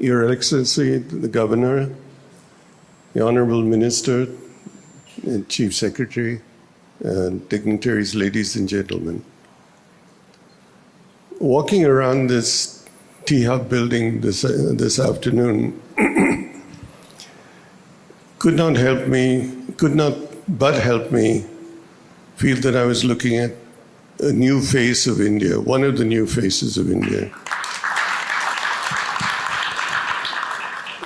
Your Excellency, the Governor, the Honorable Minister, and Chief Secretary, dignitaries, ladies and gentlemen. Walking around this Tea Hub building this afternoon could not but help me feel that I was looking at a new face of India, one of the new faces of India.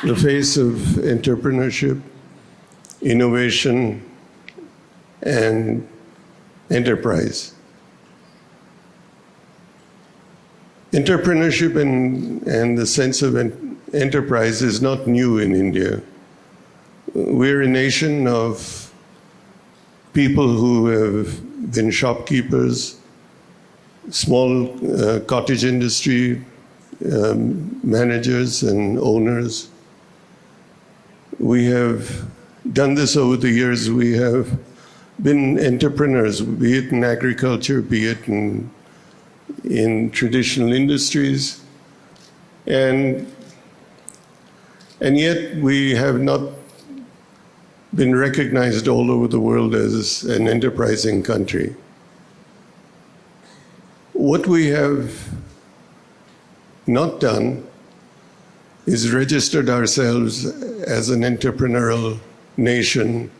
The face of entrepreneurship, innovation, and enterprise. Entrepreneurship and the sense of enterprise is not new in India. We're a nation of people who have been shopkeepers, small cottage industry managers and owners. We have done this over the years. We have been entrepreneurs, be it in agriculture, be it in traditional industries. And yet we have not been recognized all over the world as an enterprising country. What we have not done is registered ourselves as an entrepreneurial nation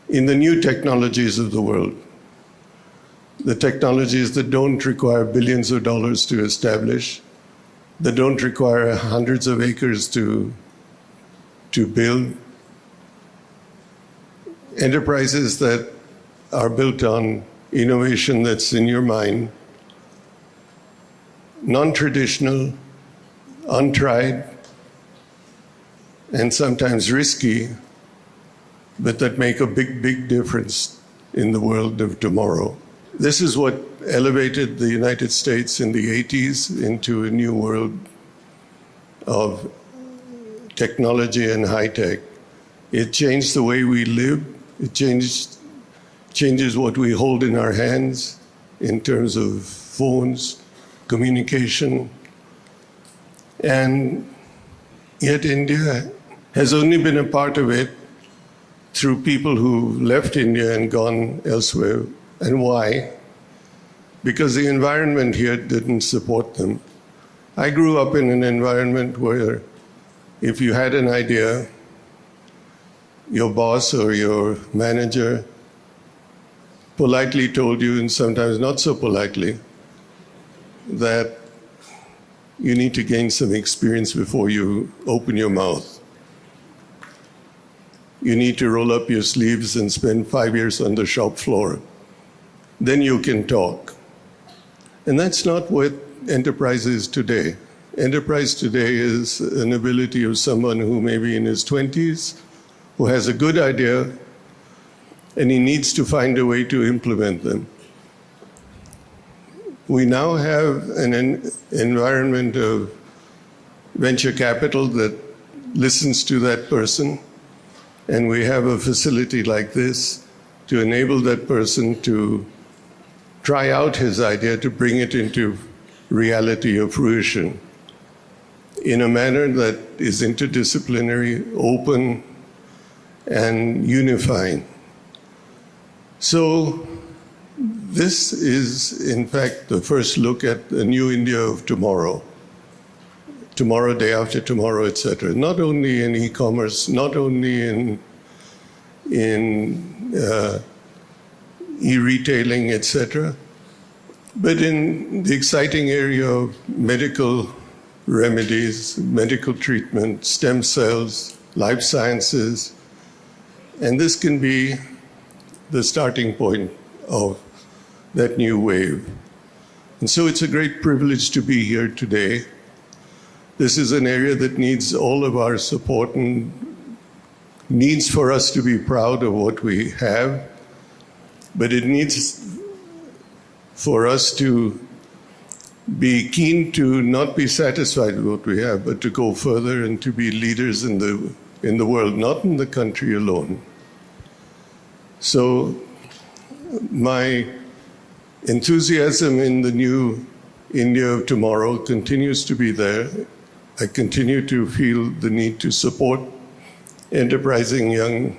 in the new technologies of the world. The technologies that don't require billions of dollars to establish, that don't require hundreds of acres to build. Enterprises that are built on innovation that's in your mind, non-traditional, untried, and sometimes risky, but that make a big, big difference in the world of tomorrow. This is what elevated the United States in the 80s into a new world of technology and high tech. It changed the way we live. It changes what we hold in our hands in terms of phones, communication. And yet India has only been a part of it through people who left India and gone elsewhere. And why? Because the environment here didn't support them. I grew up in an environment where if you had an idea, your boss or your manager politely told you, and sometimes not so politely, that you need to gain some experience before you open your mouth. You need to roll up your sleeves and spend 5 years on the shop floor. Then you can talk. And that's not what enterprise is today. Enterprise today is an ability of someone who may be in his 20s, who has a good idea, and he needs to find a way to implement them. We now have an environment of venture capital that listens to that person, and we have a facility like this to enable that person to try out his idea, to bring it into reality or fruition in a manner that is interdisciplinary, open, and unifying. So this is, in fact, the first look at the new India of tomorrow. Tomorrow, day after tomorrow, etc. Not only in e-commerce, not only in e-retailing, etc., but in the exciting area of medical remedies, medical treatment, stem cells, life sciences. And this can be the starting point of that new wave. And so it's a great privilege to be here today. This is an area that needs all of our support and needs for us to be proud of what we have, but it needs for us to be keen to not be satisfied with what we have, but to go further and to be leaders in the world, not in the country alone. So my enthusiasm in the new India of tomorrow continues to be there. I continue to feel the need to support enterprising young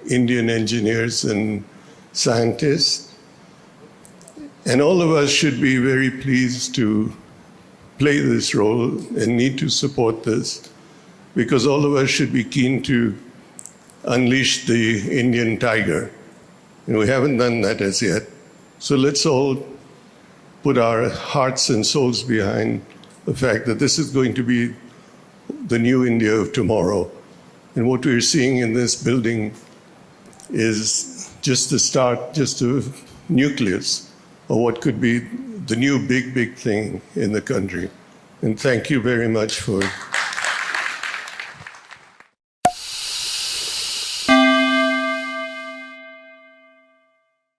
Indian engineers and scientists. And all of us should be very pleased to play this role and need to support this, because all of us should be keen to unleash the Indian tiger. And we haven't done that as yet. So let's all put our hearts and souls behind the fact that this is going to be the new India of tomorrow. And what we're seeing in this building is just the start, just a nucleus of what could be the new big thing in the country. And thank you very much for